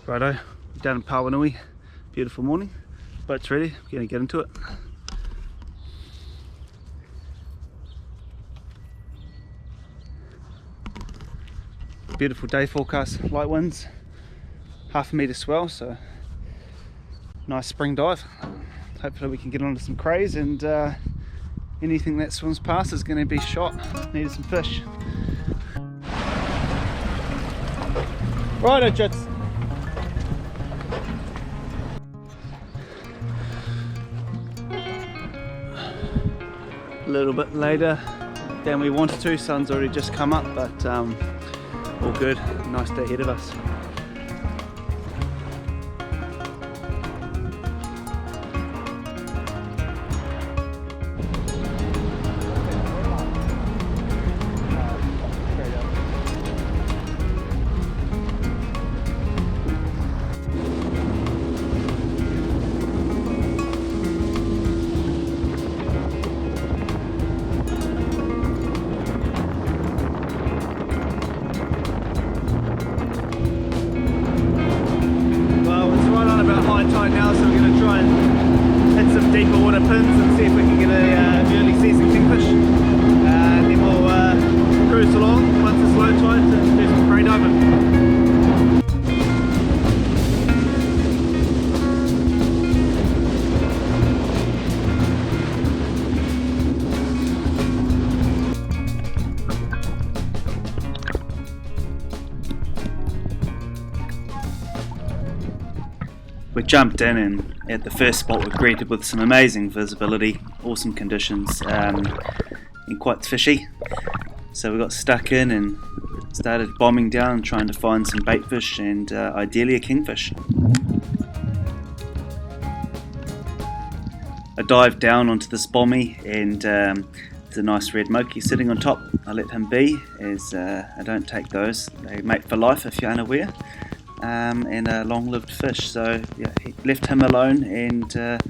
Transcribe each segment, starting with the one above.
Righto, down in Pawanui, beautiful morning, boat's ready, we're going to get into it. Beautiful day forecast, light winds, 1/2 metre swell, so nice spring dive. Hopefully we can get onto some crays, and anything that swims past is going to be shot. Needed some fish. Righto, Jits. A little bit later than we wanted to, sun's already just come up, but all good, nice day ahead of us. Now, so we're going to try and hit some deeper water pins and see if we can get a early season kingfish, and then we'll cruise along once it's low tide to do some cray diving. We jumped in, and at the first spot we're greeted with some amazing visibility, awesome conditions, and quite fishy. So we got stuck in and started bombing down, trying to find some bait fish and ideally a kingfish. I dived down onto this bommy, and there's a nice red moki sitting on top. I let him be, as I don't take those, they mate for life if you're unaware. And a long-lived fish, so yeah, he left him alone, and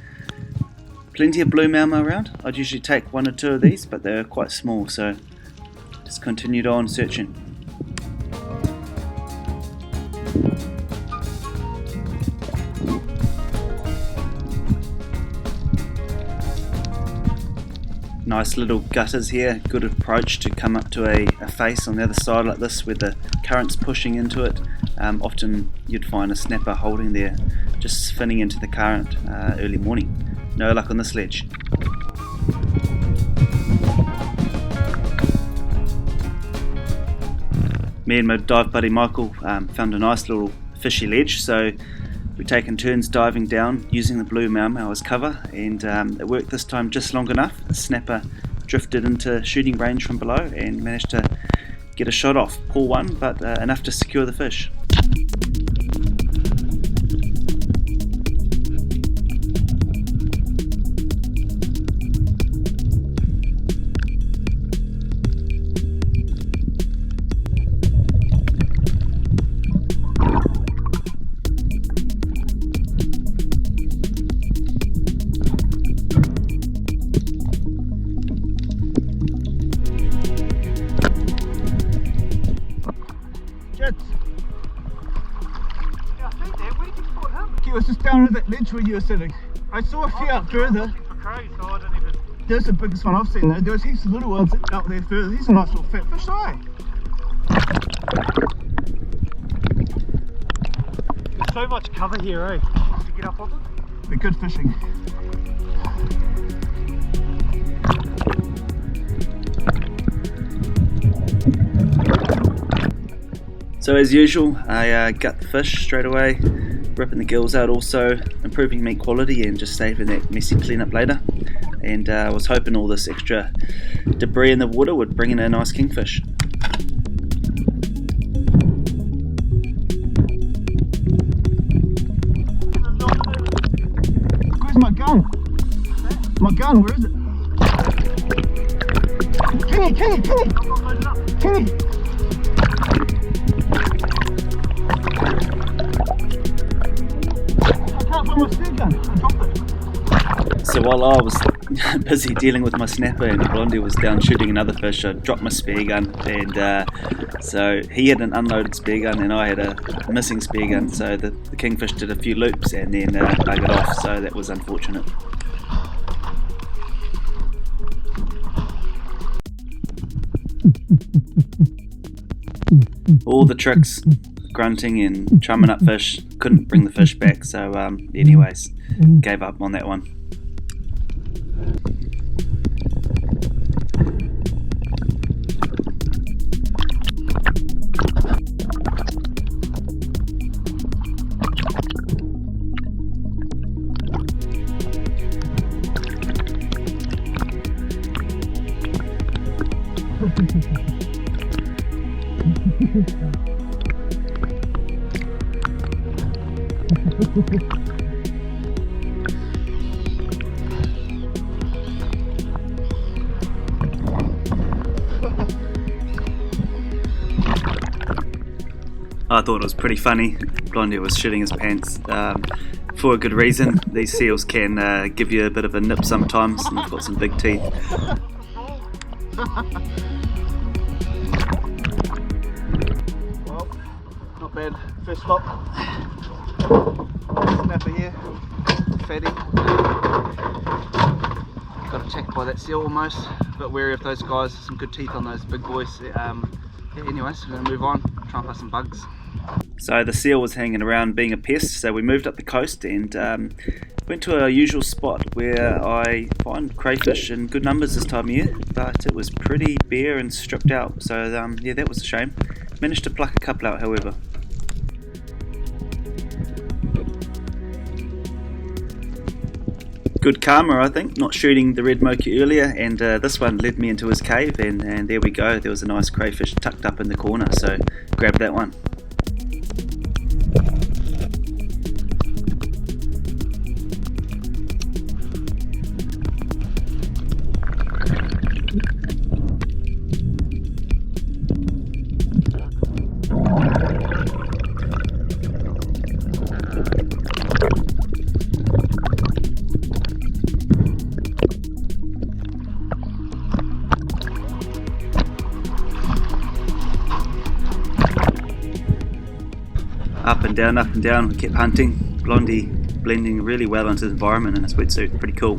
plenty of blue mama around. I'd usually take 1 or 2 of these, but they're quite small, so just continued on searching. Nice little gutters here, good approach to come up to a face on the other side like this where the current's pushing into it. Often you'd find a snapper holding there, just spinning into the current early morning. No luck on this ledge. Me and my dive buddy Michael found a nice little fishy ledge, so we've taken turns diving down using the blue mau mau as cover, and it worked this time just long enough. The snapper drifted into shooting range from below and managed to get a shot off, pull one, but enough to secure the fish. He was just down at that ledge where you were sitting. I saw a few out further. There's the biggest one I've seen though. There's heaps of little ones out there further. He's a nice little fat fish, eh? There's so much cover here, eh? To get up on it. Be good fishing. So as usual, I gut the fish straight away, ripping the gills out, also improving meat quality and just saving that messy cleanup later. And I was hoping all this extra debris in the water would bring in a nice kingfish. Where's my gun? My gun, where is it? Kenny! I can't find my spear gun. I dropped it. So while I was busy dealing with my snapper, and Blondie was down shooting another fish. I dropped my spear gun, and so he had an unloaded spear gun and I had a missing spear gun, so the kingfish did a few loops and then buggered off, so that was unfortunate. All the tricks, grunting and chumming up fish, couldn't bring the fish back, so anyways, gave up on that one. I thought it was pretty funny. Blondie was shitting his pants for a good reason. These seals can give you a bit of a nip sometimes, and they've got some big teeth. Well, not bad. First stop. Snapper here. Fatty. Got attacked by that seal almost. A bit wary of those guys. Some good teeth on those big boys. Yeah, anyways, we're going to move on. Try and find some bugs. So the seal was hanging around being a pest, so we moved up the coast and went to our usual spot where I find crayfish in good numbers this time of year, but it was pretty bare and stripped out, so yeah, that was a shame. Managed to pluck a couple out, however. Good karma, I think, not shooting the red mocha earlier, and this one led me into his cave, and there we go, there was a nice crayfish tucked up in the corner, so grabbed that one. Up and down, we kept hunting. Blondie blending really well into the environment in his wetsuit, pretty cool.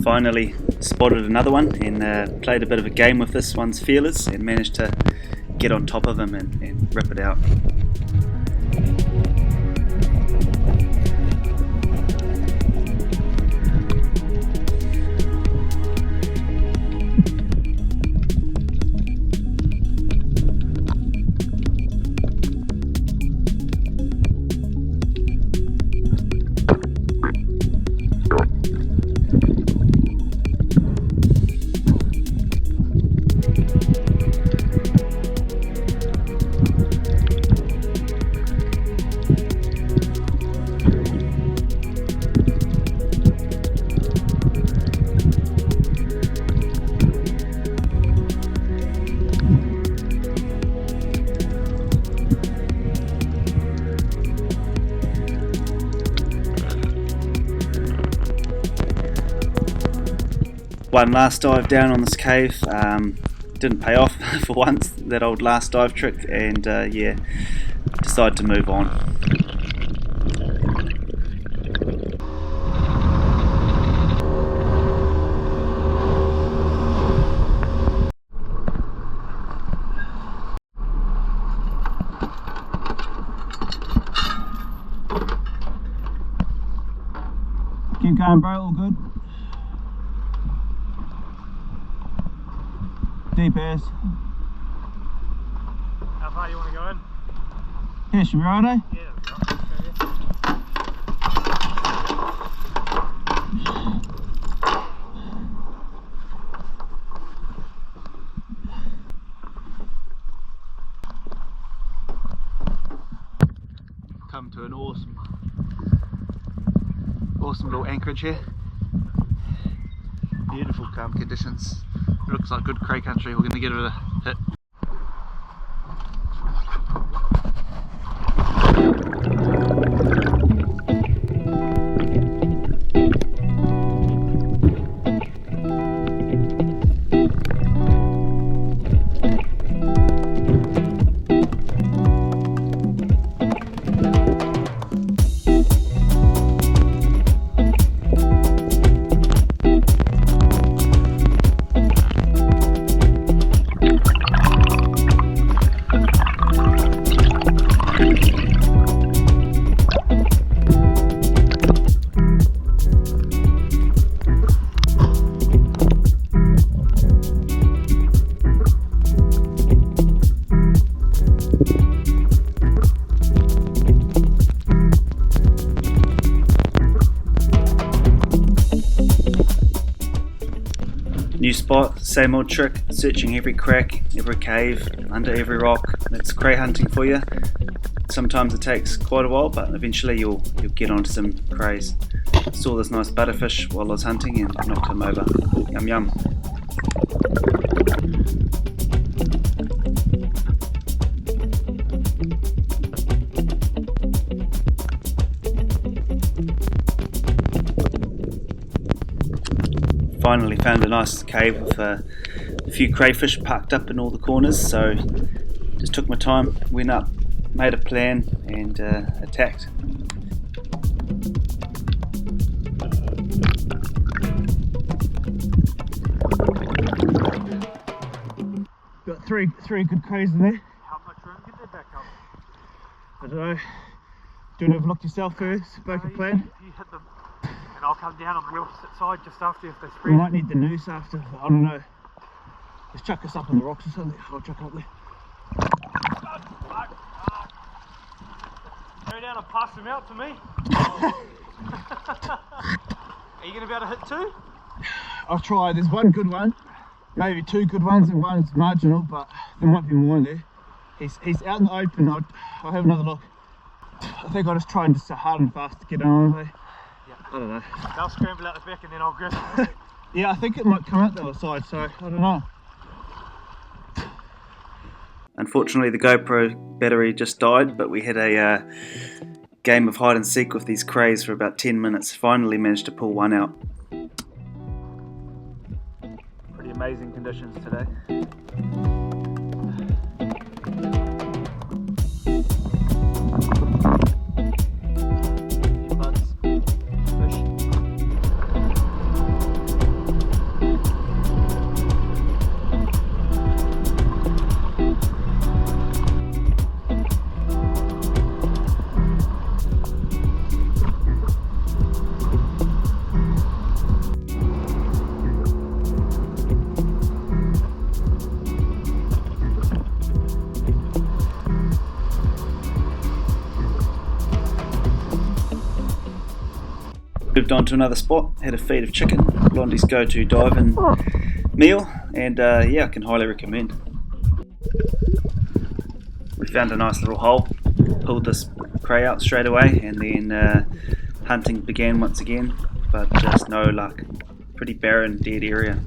Finally spotted another one and played a bit of a game with this one's feelers and managed to get on top of him and rip it out. One last dive down on this cave, didn't pay off for once, that old last dive trick, and yeah, decided to move on. Keep going, bro, all good. Deep as. How far you want to go in? Yeah, should be right, eh? Yeah, there we go. Come to an awesome little anchorage here. Beautiful calm conditions. It looks like good cray country. We're going to give it a hit. New spot, same old trick, searching every crack, every cave, under every rock. That's cray hunting for you. Sometimes it takes quite a while, but eventually you'll get onto some crays. Saw this nice butterfish while I was hunting and knocked him over. Yum yum. Finally found a nice cave with a few crayfish parked up in all the corners, so just took my time, went up, made a plan and attacked. Got three good crays in there. How much room get they back up? I don't know. Do you want to have a look yourself first, make a plan? You hit them and I'll come down on the opposite side just after if they We spread. might need the noose after, I don't know. Let's chuck us up on the rocks or something. I'll chuck up there. Go down and pass them out to me. Are you going to be able to hit two? I'll try. There's one good one, maybe two good ones, and one's marginal, but there might be more in there. He's out in the open. I'll have another look. I think I'll just try and just hard and fast to get on. Yeah. I don't know. They'll scramble out the back and then I'll grab it. Yeah, I think it might come out the other side, so I don't know. Unfortunately the GoPro battery just died, but we had a game of hide and seek with these crays for about 10 minutes. Finally managed to pull one out. Pretty amazing conditions today. Moved on to another spot, had a feed of chicken, Blondie's go-to diving meal, and yeah, I can highly recommend. We found a nice little hole, pulled this cray out straight away, and then hunting began once again, but just no luck. Pretty barren, dead area.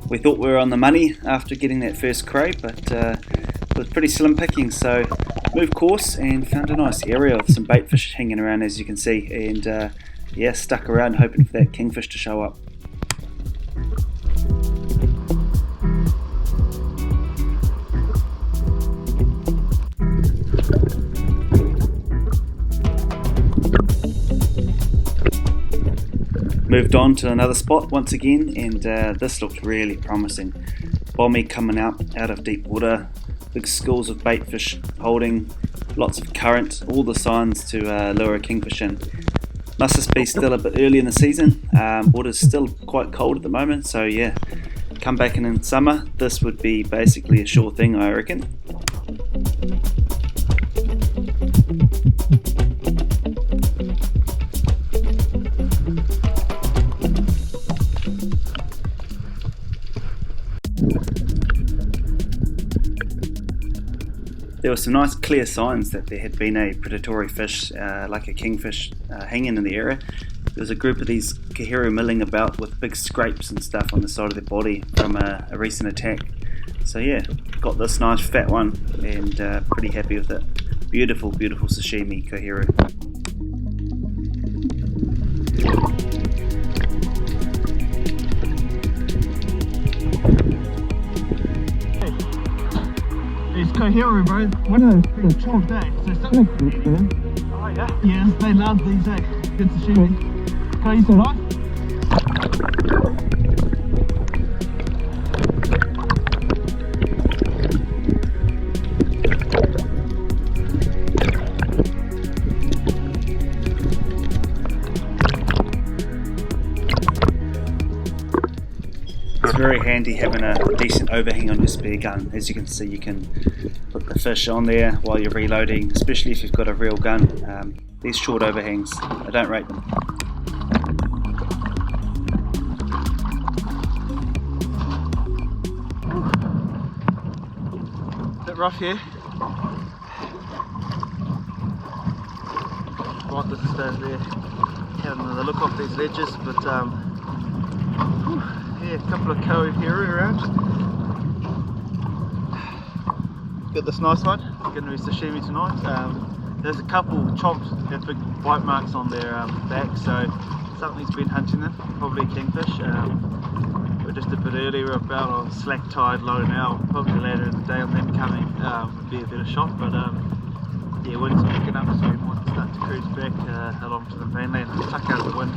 We thought we were on the money after getting that first cray, but it was pretty slim picking, so moved course and found a nice area with some bait fish hanging around, as you can see, and yeah, stuck around hoping for that kingfish to show up. Moved on to another spot once again, and this looked really promising. Bommy coming out of deep water, big schools of bait fish holding, lots of current, all the signs to lure a kingfish in. Must just be still a bit early in the season. Water's still quite cold at the moment, so yeah, come back in summer, this would be basically a sure thing, I reckon. There were some nice clear signs that there had been a predatory fish, like a kingfish, hanging in the area. There was a group of these kahiru milling about with big scrapes and stuff on the side of their body from a recent attack. So yeah, got this nice fat one, and pretty happy with it. Beautiful, beautiful sashimi kahiru. It's kahiru, bro. One of those big chomped, eh? So something to eat them. Oh yeah? Yes, they love these, eh? Good sashimi. Can I use the knife? It's very handy having a decent overhang on your spear gun. As you can see, you can put the fish on there while you're reloading, especially if you've got a real gun. These short overhangs, I don't rate them. Bit rough here. Right, this stays there. Having another look off these ledges, but yeah, a couple of kahiru around. Got this nice one. Going to be sashimi tonight. There's a couple chomps that have big bite marks on their back, so something's been hunting them. Probably kingfish. We're just a bit early. We're about on slack tide low now. Probably later in the day on them coming would be a better shot, but yeah, wind's picking up, so we might start to cruise back along to the mainland and tuck out of the wind.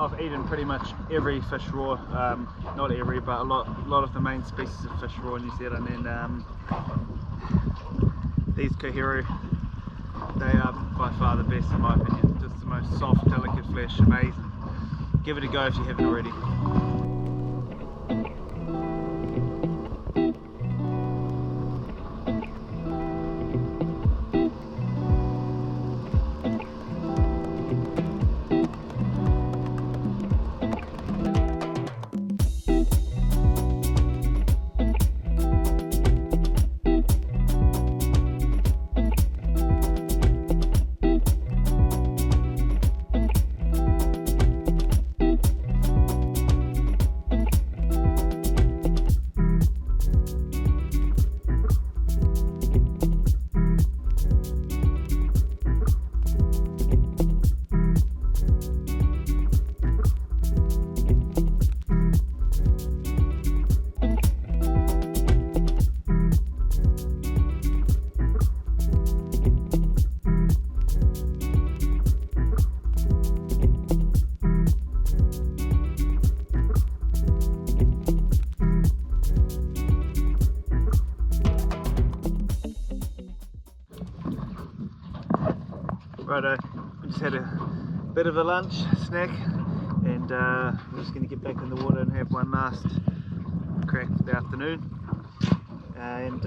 I've eaten pretty much every fish raw, not every, but a lot of the main species of fish raw in New Zealand, and these kahiru, they are by far the best in my opinion. Just the most soft, delicate flesh, amazing. Give it a go if you haven't already. Righto, we just had a bit of a lunch, snack, and we're just going to get back in the water and have one last crack for the afternoon. And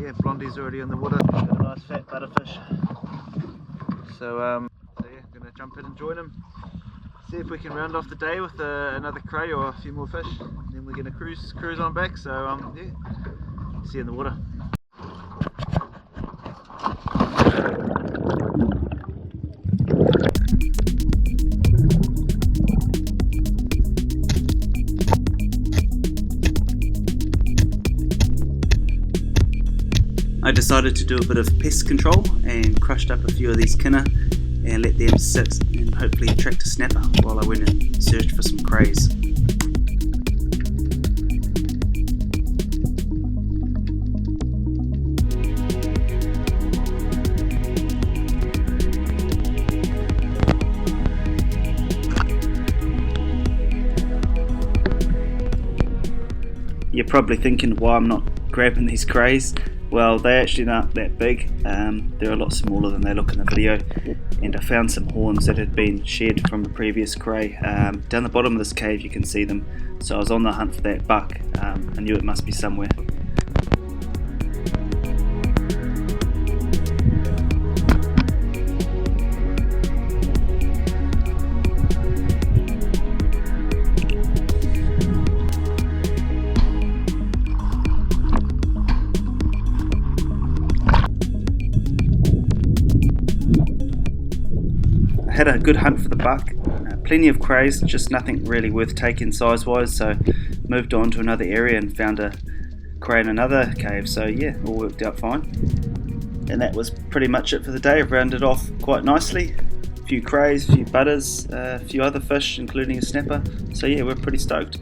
yeah, Blondie's already in the water, got a nice fat butterfish. So yeah, going to jump in and join him. See if we can round off the day with another cray or a few more fish. And then we're going to cruise on back, so yeah, see you in the water. I decided to do a bit of pest control and crushed up a few of these kinner and let them sit and hopefully attract a snapper while I went and searched for some crays. You're probably thinking why I'm not grabbing these crays. Well, they're actually not that big. They're a lot smaller than they look in the video. And I found some horns that had been shed from a previous cray. Down the bottom of this cave you can see them. So I was on the hunt for that buck. I knew it must be somewhere. Had a good hunt for the buck, plenty of crays, just nothing really worth taking size wise, so moved on to another area and found a cray in another cave. So yeah, all worked out fine. And that was pretty much it for the day. I've rounded off quite nicely. A few crays, a few butters, a few other fish including a snapper, so yeah, we're pretty stoked.